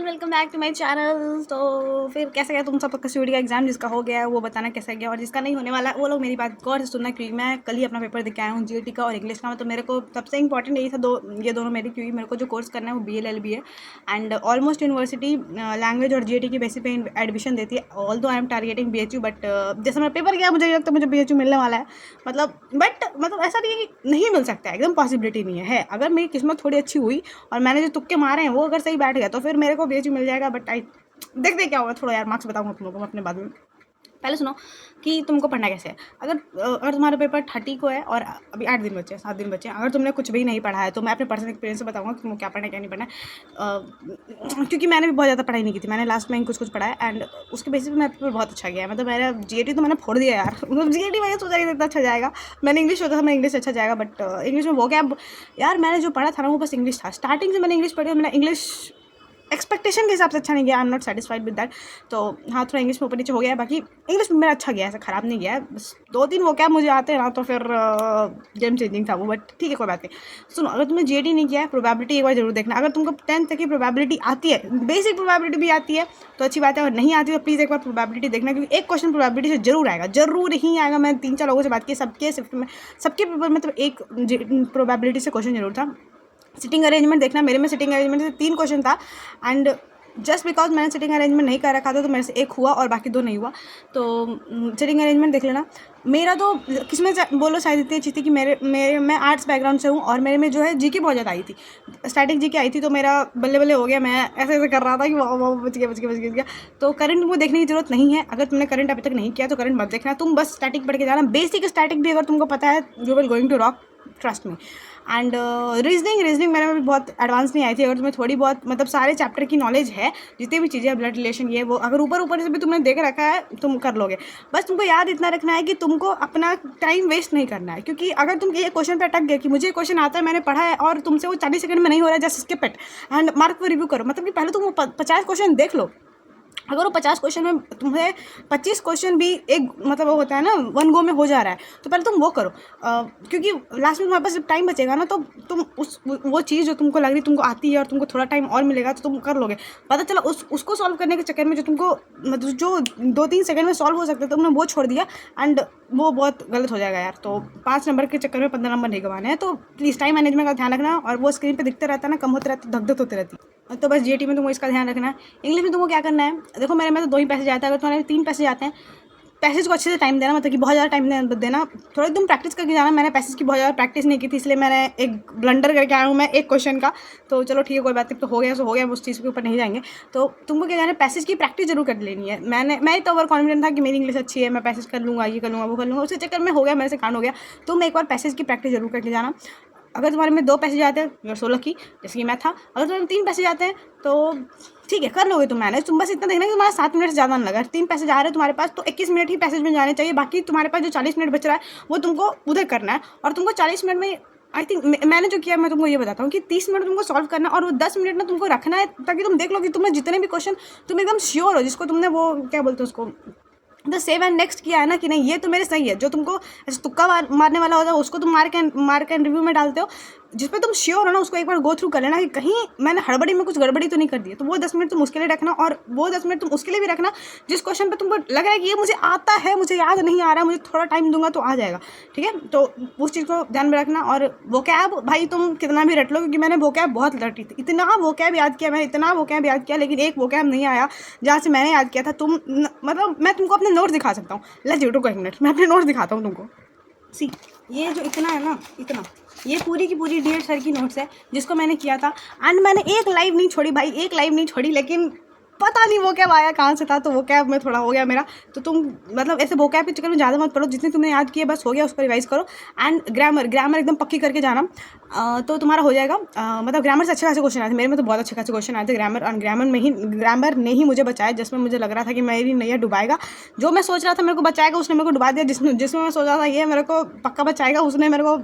Everyone, welcome back to my channel. तो फिर कैसा गया तुम सबका सीयूडी का एग्जाम? जिसका हो गया है वो बताना कैसा गया, और जिसका नहीं होने वाला है वो लोग मेरी बात गौर से सुनना, क्योंकि मैं कल ही अपना पेपर दे के आया हूँ जीएटी का और इंग्लिश का। तो मेरे को सबसे इंपॉर्टेंट यही था ये दोनों मेरी, क्योंकि मेरे को जो कोर्स करना है वो BLLB है एंड ऑलमोस्ट यूनिवर्सिटी लैंग्वेज और जीएटी की बेसिस पे एडमिशन देती है। Although I am targeting BHU, but जैसे मेरा पेपर गया मुझे लगता है मुझे BHU मिलने वाला है। मतलब ऐसा नहीं है कि नहीं मिल सकता है, एकदम पॉसिबिलिटी नहीं है। अगर मेरी किस्मत थोड़ी अच्छी हुई और मैंने जो तुक्के मारे हैं वो अगर सही बैठ गया तो फिर मेरे को BHU मिल जाएगा। बट आई देखते क्या होगा। थोड़ा यार मार्क्स बताऊंगा तुम लोगों को अपने बाद में। पहले सुनो कि तुमको पढ़ना कैसे है। अगर तुम्हारा पेपर 30 को है और अभी 8 दिन बचे हैं, 7 दिन बचे हैं, अगर तुमने कुछ भी नहीं पढ़ा है तो मैं अपने पर्सनल एक्सपीरियंस से बताऊंगा कि तुमको क्या पढ़ना है क्या नहीं पढ़ना है। क्योंकि मैंने भी बहुत ज़्यादा पढ़ाई नहीं की थी, मैंने लास्ट में कुछ पढ़ा है एंड उसके बेसिस पे मेरा पेपर बहुत अच्छा गया है। मतलब मेरा GAT तो मैंने फोड़ दिया यार। मतलब GAT मैंने सोचा नहीं इतना अच्छा जाएगा। मैंने इंग्लिश सोचा था मैं इंग्लिश अच्छा जाएगा, बट इंग्लिश में वो क्या यार, मैंने जो पढ़ा था ना वो बस इंग्लिश था। स्टार्टिंग से मैंने इंग्लिश पढ़ी और मैंने इंग्लिश एक्सपेक्टेशन के हिसाब से अच्छा नहीं गया। I am not satisfied with that. तो हाँ, थोड़ा इंग्लिश में ऊपर नीचे हो गया है, बाकी इंग्लिश में मेरा अच्छा गया है, ऐसा ख़राब नहीं गया है। बस 2-3 वो क्या मुझे आते हैं ना, तो फिर गेम चेंजिंग था वो, बट ठीक है कोई बात नहीं। सुनो, अगर तुमने GAT नहीं किया है, प्रोबेबिलिटी एक बार जरूर देखना। अगर तुमको 10th तक की प्रोबेबिलिटी आती है, बेसिक प्रोबेबिलिटी भी आती है तो अच्छी बात है, और नहीं आती तो प्लीज़ एक बार प्रोबेबिलिटी देखना, क्योंकि एक क्वेश्चन प्रोबेबिलिटी से जरूर आएगा, जरूर ही आएगा। मैं 3-4 लोगों से बात की, सबके पेपर में तो एक प्रोबेबिलिटी से क्वेश्चन जरूर था। सिटिंग अरेंजमेंट देखना, मेरे में सिटिंग अरेंजमेंट से 3 क्वेश्चन था एंड जस्ट बिकॉज मैंने सिटिंग अरेंजमेंट नहीं कर रखा था तो मेरे से एक हुआ और बाकी 2 नहीं हुआ। तो सिटिंग अरेंजमेंट देख लेना। मेरा तो किसमें बोलो शायद इतनी अच्छी थी कि मैं आर्ट्स बैकग्राउंड से हूँ और मेरे में जो है GK बहुत ज़्यादा आई थी। स्टैटिक GK आई थी तो मेरा बल्ले बल्ले हो गया। मैं ऐसे ऐसे कर रहा था कि वाह बच गया। तो करंट को देखने की जरूरत नहीं है। अगर तुमने करंट अभी तक नहीं किया तो करंट मत देखना, तुम बस स्टैटिक पढ़ के जाना। बेसिक स्टैटिक भी अगर तुमको पता है, you will going to rock, trust me. And reasoning मेरे में भी बहुत एडवांस नहीं आई थी। अगर तुम्हें थोड़ी बहुत मतलब सारे चैप्टर की नॉलेज है, जितनी भी चीज़ें ब्लड रिलेशन ये वो, अगर ऊपर से भी तुमने देख रखा है तुम कर लोगे। बस तुमको याद इतना रखना है कि तुमको अपना टाइम वेस्ट नहीं करना है, क्योंकि अगर तुम ये क्वेश्चन पे अटक गए कि मुझे क्वेश्चन आता है, मैंने पढ़ा है, और तुमसे वो 40 सेकंड में नहीं हो रहा है, just skip it and mark को रिव्यू करो। मतलब कि पहले तुम 50 क्वेश्चन देख लो। अगर वो 50 क्वेश्चन में तुम्हें 25 क्वेश्चन भी एक मतलब वो होता है ना, वन गो में हो जा रहा है, तो पहले तुम वो करो। क्योंकि लास्ट में तुम्हारे पास जब टाइम बचेगा ना, तो तुम वो चीज़ जो तुमको लग रही तुमको आती है और तुमको थोड़ा टाइम और मिलेगा तो तुम कर लोगे। पता चला उसको सॉल्व करने के चक्कर में जो तुमको मतलब जो 2-3 सेकंड में सॉल्व हो सकता है तुमने वो छोड़ दिया एंड वो बहुत गलत हो जाएगा यार। तो 5 नंबर के चक्कर में 15 नंबर नहीं गंवाने हैं। तो प्लीज़ टाइम मैनेजमेंट का ध्यान रखना। और वो स्क्रीन पे दिखते रहता है ना, कम होते रहते, धक धक होते रहती है। तो बस GAT में तुमको इसका ध्यान रखना है। इंग्लिश में तुमको क्या करना है, देखो मेरे में तो 2 ही पैसेज आता है। अगर तुम्हारे 3 पैसेज आते हैं, पैसेज को अच्छे से टाइम देना, मतलब कि बहुत ज़्यादा टाइम देना। थोड़ा तुम प्रैक्टिस करके जाना। मैंने पैसेज की बहुत ज़्यादा प्रैक्टिस नहीं की थी, इसलिए मैंने एक ब्लंडर करके आया हूँ मैं एक क्वेश्चन का। तो चलो ठीक है कोई बात नहीं, तो हो गया सो हो गया, उस चीज़ के ऊपर नहीं जाएंगे। तो तुमको क्या करना है, पैसेज की प्रैक्टिस जरूर कर लेनी है। मैं तो ओवर कॉन्फिडेंट था कि मेरी इंग्लिश अच्छी है, मैं पैसेज कर लूँगा, ये कर लूँगा, वो कर लूँगा। उसी चक्कर में हो गया, मेरे से कांड हो गया। तुम एक बार पैसेज की प्रैक्टिस जरूर करके जाना। अगर तुम्हारे में 2 पैसेज आते हैं, यू आर सो लकी, जैसे कि मैं था। अगर तुम्हारे में 3 पैसेज आते हैं तो ठीक है, कर लोगे तुम मैनेज। तुम बस इतना देखना कि तुम्हारा 7 मिनट से ज़्यादा ना लगा। 3 पैसेज आ रहे हैं तुम्हारे पास तो 21 मिनट ही पैसेज में जाने चाहिए। बाकी तुम्हारे पास जो 40 मिनट बच रहा है वो तुमको उधर करना है। और तुमको 40 मिनट में आई थिंक मैंने जो किया, मैं तुमको ये बताता हूँ कि 30 मिनट तुमको सॉल्व करना है और वो 10 मिनट ना तुमको रखना है, ताकि तुम देख लो कि तुम्हें जितने भी क्वेश्चन तुम एकदम श्योर हो, जिसको तुमने वो क्या बोलते हो उसको, तो सेव एंड नेक्स्ट किया है ना कि नहीं ये तो मेरे सही है। जो तुमको ऐसे तुक्का मारने वाला होता है उसको तुम मार्क एंड रिव्यू में डालते हो। जिस पे तुम श्योर हो ना उसको एक बार गो थ्रू कर लेना कि कहीं मैंने हड़बड़ी में कुछ गड़बड़ी तो नहीं कर दी है। तो वो 10 मिनट तुम उसके लिए रखना, और वो 10 मिनट तुम उसके लिए भी रखना जिस क्वेश्चन पे तुमको लग रहा है कि ये मुझे आता है, मुझे याद नहीं आ रहा है, मुझे थोड़ा टाइम दूंगा तो आ जाएगा। ठीक है, तो उस चीज़ को ध्यान में रखना। और वोकैब भाई तुम कितना भी रट लो, क्योंकि मैंने वोकैब बहुत रटी थी, इतना वोकैब याद किया मैंने, इतना वोकैब याद किया, लेकिन एक वोकैब नहीं आया जहाँ से मैंने याद किया था। मतलब मैं तुमको अपने नोट्स दिखा सकता हूँ। लेट्स रुको एक मिनट, मैं अपने नोट्स दिखाता हूँ तुमको। सी, ये जो इतना है ना, इतना, ये पूरी की पूरी DED सर की नोट्स है जिसको मैंने किया था। एंड मैंने एक लाइव नहीं छोड़ी भाई, एक लाइव नहीं छोड़ी, लेकिन पता नहीं वो कैब आया कहाँ से था, तो वो कैब में थोड़ा हो गया मेरा। तो तुम मतलब ऐसे वो कैब के चक्कर में ज़्यादा मत पढ़ो, जितने तुमने याद किए बस हो गया, उसको रिवाइज करो। एंड ग्रामर एकदम पक्की करके जाना, तो तुम्हारा हो जाएगा। मतलब ग्रामर से अच्छे खासे क्वेश्चन आए थे मेरे में, तो बहुत अच्छे खासे क्वेश्चन आए थे ग्रामर। और ग्रामर ने ही मुझे बचाया, जिसमें मुझे लग रहा था कि मेरी नैया डुबाएगा। जो मैं सोच रहा था मेरे को बचाएगा, उसने मेरे को डुबा दिया। जिसमें मैं सोच रहा था ये मेरे को पक्का बचाएगा, उसने मेरे को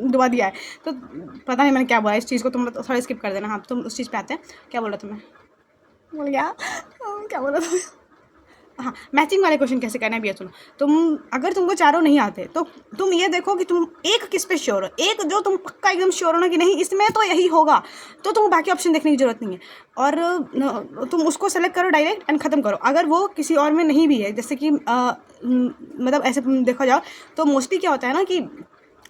डुबा दिया है। तो पता नहीं मैंने क्या बोला इस चीज़ को, तुम थोड़ा स्किप कर देना। हाँ, तुम उस चीज़ पे आते हैं। क्या बोला तुम्हें, बोल गया क्या बोला था? हाँ, मैचिंग वाले क्वेश्चन कैसे करना है भी है सुनो। अगर तुमको चारों नहीं आते तो तुम ये देखो कि तुम एक किस पे श्योर हो, एक जो तुम पक्का एकदम श्योर हो ना कि नहीं इसमें तो यही होगा, तो तुम बाकी ऑप्शन देखने की जरूरत नहीं है। और तुम उसको सेलेक्ट करो डायरेक्ट एंड ख़त्म करो। अगर वो किसी और में नहीं भी है, जैसे कि मतलब ऐसे देखा जाओ तो मोस्टली क्या होता है ना कि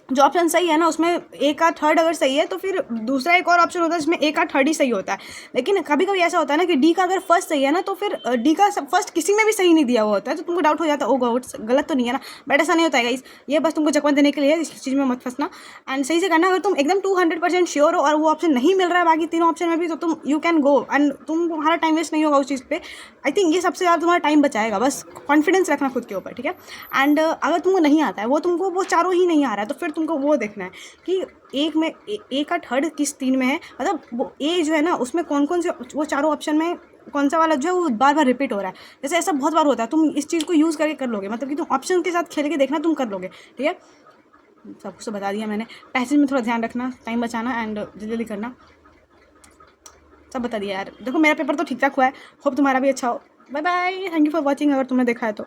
जो ऑप्शन सही है ना उसमें ए का थर्ड अगर सही है तो फिर दूसरा एक और ऑप्शन होता है जिसमें ए का थर्ड ही सही होता है। लेकिन कभी कभी ऐसा होता है ना कि डी का अगर फर्स्ट सही है ना तो फिर डी का फर्स्ट किसी में भी सही नहीं दिया हुआ होता है, तो तुमको डाउट हो जाता है ओ गॉड गलत तो नहीं है ना। बट ऐसा नहीं होता है गाइस, ये बस तुमको चकमा देने के लिए, इस चीज़ में मत फंसना एंड सही से करना। अगर तुम एकदम 200% श्योर हो और वो ऑप्शन नहीं मिल रहा है बाकी तीनों ऑप्शन में भी, तो तुम यू कैन गो एंड तुम्हारा टाइम वेस्ट नहीं होगा उस चीज़ पे। आई थिंक ये सबसे ज़्यादा तुम्हारा टाइम बचाएगा। बस कॉन्फिडेंस रखना खुद के ऊपर, ठीक है। एंड अगर तुमको नहीं आता है, तुमको वो चारों ही नहीं आ रहा है, तो फिर तुमको वो देखना है कि एक में ए का थर्ड किस तीन में है, मतलब वो ए जो है ना उसमें कौन कौन से वो चारों ऑप्शन में कौन सा वाला जो है वो बार बार रिपीट हो रहा है। जैसे ऐसा बहुत बार होता है, तुम इस चीज़ को यूज़ करके कर लोगे, मतलब कि तुम ऑप्शन के साथ खेल के देखना, तुम कर लोगे, ठीक है। सब कुछ तो बता दिया मैंने। पैसेज में थोड़ा ध्यान रखना, टाइम बचाना एंड जल्दी जल्दी करना, सब बता दिया यार। देखो मेरा पेपर तो ठीक ठाक हुआ है, होप तुम्हारा भी अच्छा हो। Bye bye, thank you for watching अगर तुमने देखा है तो।